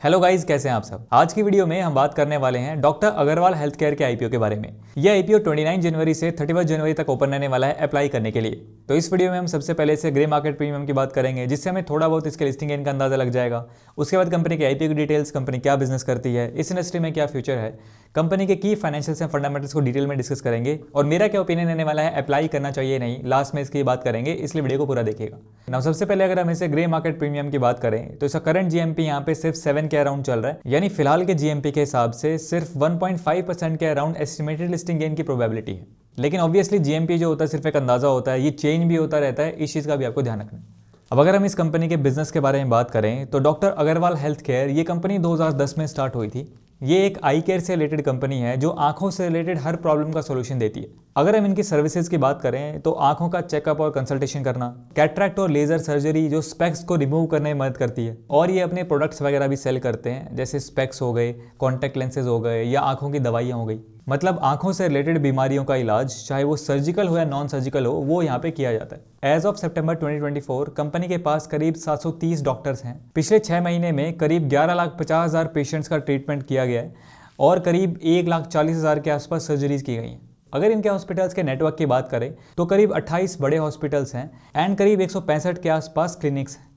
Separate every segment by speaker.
Speaker 1: Hello guys, कैसे हैं आप सब। आज की वीडियो में हम बात करने वाले हैं डॉक्टर अग्रवाल हेल्थ केयर के आईपीओ के बारे में। यह आईपीओ 29 जनवरी से 31 जनवरी तक ओपन रहने वाला है अप्लाई करने के लिए। तो इस वीडियो में हम सबसे पहले से ग्रे मार्केट प्रीमियम की बात करेंगे, जिससे हमें थोड़ा बहुत इसके लिस्टिंग गेन का अंदाजा लग जाएगा। उसके बाद कंपनी के आईपीओ की डिटेल्स, कंपनी क्या बिजनेस करती है, इस इंडस्ट्री में क्या फ्यूचर है, कंपनी के की फाइनेंशियल्स एंड फंडामेंटल्स को डिटेल में डिस्कस करेंगे और मेरा क्या ओपिनियन रहने वाला है, अप्लाई करना चाहिए नहीं, लास्ट में इसकी बात करेंगे, इसलिए वीडियो को पूरा देखिएगा। नाउ सबसे पहले अगर हम इसे ग्रे मार्केट प्रीमियम की बात करें तो इसका करंट जीएमपी यहाँ पे सिर्फ 7 के अराउंड चल रहा है, यानी फिलहाल के जीएमपी के हिसाब से सिर्फ 1.5% के अराउंड एस्टिमेटेड लिस्टिंग गेन की प्रोबेबिलिटी है। लेकिन ऑब्वियसली जीएमपी जो होता है सिर्फ एक अंदाजा होता है, ये चेंज भी होता रहता है, इस चीज़ का भी आपको ध्यान रखना है। अब अगर हम इस कंपनी के बिजनेस के बारे में बात करें तो डॉक्टर अग्रवाल हेल्थ केयर ये कंपनी 2010 में स्टार्ट हुई थी। ये एक आई केयर से रिलेटेड कंपनी है जो आंखों से रिलेटेड हर प्रॉब्लम का सोल्यूशन देती है। अगर हम इनकी सर्विसेज की बात करें तो आंखों का चेकअप और कंसल्टेशन करना, कैटरैक्ट और लेजर सर्जरी जो स्पेक्स को रिमूव करने में मदद करती है, और ये अपने प्रोडक्ट्स वगैरह भी सेल करते हैं, जैसे स्पेक्स हो गए, कॉन्टैक्ट लेंसेज हो गए या आंखों की दवाइयाँ हो गई। मतलब आंखों से रिलेटेड बीमारियों का इलाज, चाहे वो सर्जिकल हो या नॉन सर्जिकल हो, वो यहाँ पे किया जाता है। एज ऑफ सितंबर 2024 कंपनी के पास करीब 730 डॉक्टर्स हैं। पिछले 6 महीने में करीब 11,50,000 पेशेंट्स का ट्रीटमेंट किया गया है और करीब 1,40,000 के आसपास सर्जरीज की गई हैं। अगर इनके हॉस्पिटल्स के नेटवर्क की बात करें तो करीब 28 बड़े हॉस्पिटल्स हैं एंड करीब 165 के आसपास क्लिनिक्स हैं।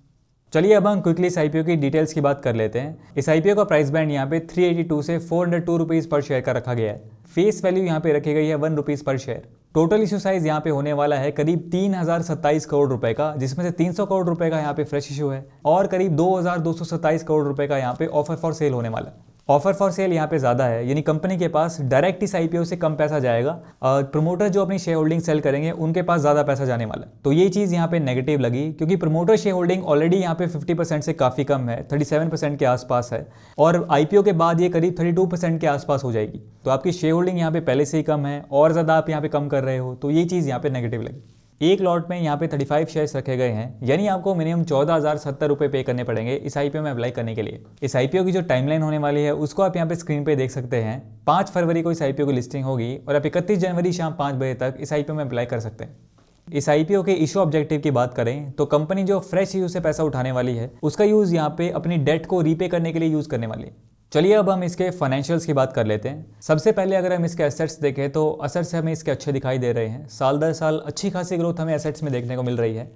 Speaker 1: चलिए अब हम क्विकली इस आईपीओ की डिटेल्स की बात कर लेते हैं। इस आईपीओ का प्राइस बैंड यहाँ पे 382 से 402 रुपीज़ पर शेयर का रखा गया है। फेस वैल्यू यहाँ पे रखी गई है 1 रुपीज़ पर शेयर। टोटल इशू साइज यहाँ पे होने वाला है करीब 3,027 करोड़ रुपए का, जिसमें से 300 करोड़ रुपए का यहाँ पे फ्रेश इशू है और करीब 2,227 करोड़ रुपए का यहाँ पे ऑफर फॉर सेल होने वाला है। ऑफर फॉर सेल यहाँ पे ज़्यादा है, यानी कंपनी के पास डायरेक्ट इस आईपीओ से कम पैसा जाएगा। प्रमोटर जो अपनी शेयर होल्डिंग सेल करेंगे उनके पास ज़्यादा पैसा जाने वाला है। तो ये चीज़ यहाँ पे नेगेटिव लगी, क्योंकि प्रमोटर शेयर होल्डिंग ऑलरेडी यहाँ पे 50% से काफ़ी कम है, 37% के आसपास है, और आईपीओ के बाद ये करीब 32% के आसपास हो जाएगी। तो आपकी शेयर होल्डिंग यहाँ पे पहले से ही कम है और ज़्यादा आप यहाँ पे कम कर रहे हो, तो ये चीज़ यहाँ पे नेगेटिव लगी। एक लॉट में यहाँ पे 35 शेयर्स रखे गए हैं, यानी आपको मिनिमम 14,070 रुपये पे करने पड़ेंगे इस आईपीओ में अप्लाई करने के लिए। इस आईपीओ की जो टाइमलाइन होने वाली है उसको आप यहाँ पे स्क्रीन पे देख सकते हैं। 5 फरवरी को इस आईपीओ की लिस्टिंग होगी और आप 31 जनवरी शाम 5 बजे तक इस आईपीओ में अप्लाई कर सकते हैं। इस आईपीओ के इशू ऑब्जेक्टिव की बात करें तो कंपनी जो फ्रेश इशू से पैसा उठाने वाली है उसका यूज़ यहाँ पे अपनी डेट को रीपे करने के लिए यूज़ करने वाली है। चलिए अब हम इसके फाइनेंशियल्स की बात कर लेते हैं। सबसे पहले अगर हम इसके एसेट्स देखें तो एसेट्स हमें इसके अच्छे दिखाई दे रहे हैं। साल दर साल अच्छी खासी ग्रोथ हमें एसेट्स में देखने को मिल रही है।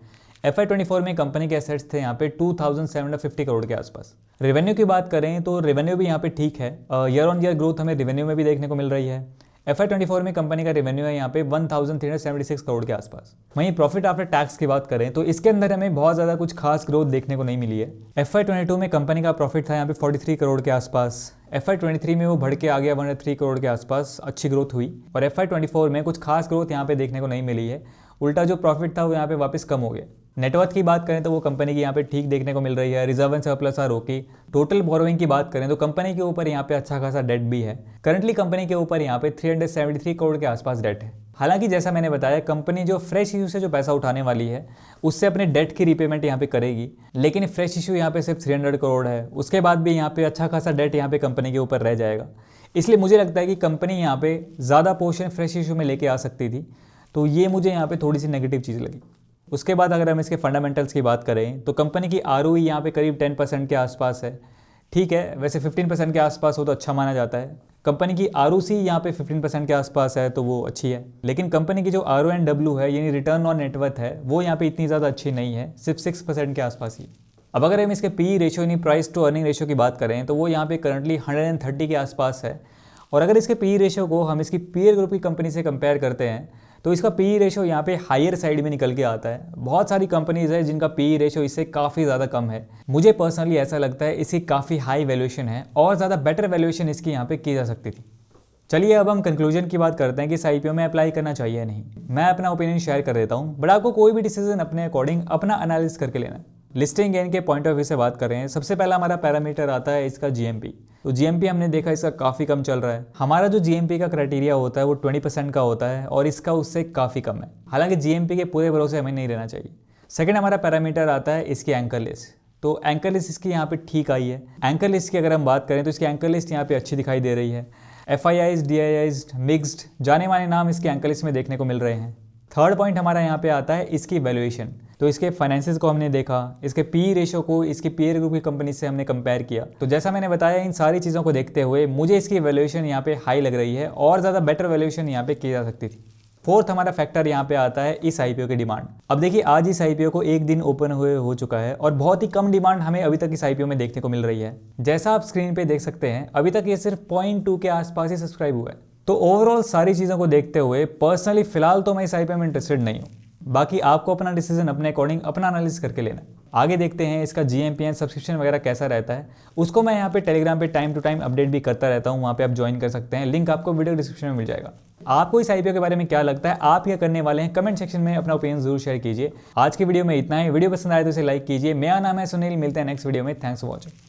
Speaker 1: FY24 में कंपनी के एसेट्स थे यहाँ पे 2,750 करोड़ के आसपास। रेवेन्यू की बात करें तो रेवेन्यू भी यहाँ पे ठीक है, ईयर ऑन ईयर ग्रोथ हमें रेवेन्यू में भी देखने को मिल रही है। FY24 में कंपनी का रेवेन्यू है यहाँ पे 1,376 करोड़ के आसपास। वहीं प्रॉफिट आफ्टर टैक्स की बात करें तो इसके अंदर हमें बहुत ज़्यादा कुछ खास ग्रोथ देखने को नहीं मिली है। FY22 में कंपनी का प्रॉफिट था यहाँ पे 43 करोड़ के आसपास। FY23 में वो बढ़ के आ गया 103 करोड़ के आसपास, अच्छी ग्रोथ हुई। और FY24 में कुछ खास ग्रोथ यहाँ पे देखने को नहीं मिली है, उल्टा जो प्रॉफिट था वो यहाँ पे वापस कम हो गया। नेटवर्थ की बात करें तो वो कंपनी की यहाँ पे ठीक देखने को मिल रही है। Reserve and surplus are okay. Total borrowing की बात करें तो कंपनी के ऊपर यहाँ पे अच्छा खासा डेट भी है। करंटली कंपनी के ऊपर यहाँ पे 373 करोड़ के आसपास डेट है। हालांकि जैसा मैंने बताया, कंपनी जो फ्रेश इशू से जो पैसा उठाने वाली है उससे अपने डेट की रीपेमेंट यहाँ पे करेगी, लेकिन फ्रेश इशू यहाँ पे सिर्फ 300 करोड़ है। उसके बाद भी यहाँ पे अच्छा खासा डेट यहाँ पे कंपनी के ऊपर रह जाएगा। इसलिए मुझे लगता है कि कंपनी यहाँ पे ज़्यादा पोर्शन फ्रेश इशू में लेके आ सकती थी, तो ये मुझे यहाँ पे थोड़ी सी नेगेटिव चीज़ लगी। उसके बाद अगर हम इसके फंडामेंटल्स की बात करें तो कंपनी की ROE यहाँ पे करीब 10% के आसपास है। ठीक है, वैसे 15% के आसपास हो तो अच्छा माना जाता है। कंपनी की ROC यहाँ पे 15% के आसपास है तो वो अच्छी है, लेकिन कंपनी की जो RONW है यानी रिटर्न ऑन नेटवर्थ है वो यहाँ पे इतनी ज़्यादा अच्छी नहीं है, सिर्फ 6% के आसपास ही। अब अगर हम इसके PE रेशियो यानी प्राइस टू अर्निंग रेशियो की बात करें तो वो यहाँ पे करंटली 130 के आसपास है। और अगर इसके PE रेशियो को हम इसकी पीयर ग्रुप की कंपनी से कंपेयर करते हैं तो इसका PE रेशियो यहाँ पे हायर साइड में निकल के आता है। बहुत सारी कंपनीज है जिनका PE रेशियो इससे काफ़ी ज़्यादा कम है। मुझे पर्सनली ऐसा लगता है इसकी काफ़ी हाई वैल्यूएशन है और ज़्यादा बेटर वैल्यूएशन इसकी यहाँ पे की जा सकती थी। चलिए अब हम कंक्लूजन की बात करते हैं कि इस आईपीओ में अप्लाई करना चाहिए या नहीं। मैं अपना ओपिनियन शेयर कर देता हूँ, बट आपको कोई भी डिसीजन अपने अकॉर्डिंग अपना एनालिसिस करके लेना है। लिस्टिंग गेन के पॉइंट ऑफ व्यू से बात करें, सबसे पहला हमारा पैरामीटर आता है इसका जीएमपी। तो जीएमपी हमने देखा इसका काफ़ी कम चल रहा है। हमारा जो जीएमपी का क्राइटेरिया होता है वो 20% का होता है और इसका उससे काफ़ी कम है। हालांकि जीएमपी के पूरे भरोसे हमें नहीं रहना चाहिए। सेकंड हमारा पैरामीटर आता है इसकी एंकर लिस्ट। तो एंकर लिस्ट इसकी यहाँ पे ठीक आई है। एंकर लिस्ट की अगर हम बात करें तो इसकी एंकर लिस्ट यहाँ पे अच्छी दिखाई दे रही है। FIIs, DIIs, मिक्स्ड, जाने माने नाम इसके एंकर लिस्ट में देखने को मिल रहे हैं। थर्ड पॉइंट हमारा यहाँ पे आता है इसकी वैल्यूएशन। तो इसके फाइनेंसेस को हमने देखा, इसके पी रेशो को इसके पीयर ग्रुप की कंपनी से हमने कंपेयर किया। तो जैसा मैंने बताया, इन सारी चीज़ों को देखते हुए मुझे इसकी वैल्यूएशन यहाँ पे हाई लग रही है और ज़्यादा बेटर वैल्यूएशन यहाँ पे की जा सकती थी। फोर्थ हमारा फैक्टर यहाँ पे आता है इस आईपीओ की डिमांड। अब देखिए, आज इस आईपीओ को एक दिन ओपन हुए हो चुका है और बहुत ही कम डिमांड हमें अभी तक इस आईपीओ में देखने को मिल रही है। जैसा आप स्क्रीन पे देख सकते हैं, अभी तक ये सिर्फ 0.2 के आसपास ही सब्सक्राइब हुआ है। तो ओवरऑल सारी चीज़ों को देखते हुए पर्सनली फिलहाल तो मैं इस आईपीओ में इंटरेस्टेड नहीं हूँ। बाकी आपको अपना डिसीजन अपने अकॉर्डिंग अपना एनालिसिस करके लेना है। आगे देखते हैं इसका GMPN सब्सक्रिप्शन वगैरह कैसा रहता है। उसको मैं यहाँ पे टेलीग्राम पे टाइम टू टाइम अपडेट भी करता रहता हूँ, वहाँ पे आप ज्वाइन कर सकते हैं। लिंक आपको वीडियो डिस्क्रिप्शन में मिल जाएगा। आपको इस आईपीओ के बारे में क्या लगता है, आप क्या करने वाले हैं, कमेंट सेक्शन में अपना ओपिनियन जरूर शेयर कीजिए। आज की वीडियो में इतना ही। वीडियो पसंद आए तो इसे लाइक कीजिए। मेरा नाम है सुनील, मिलते हैं नेक्स्ट वीडियो में। Thanks for watching.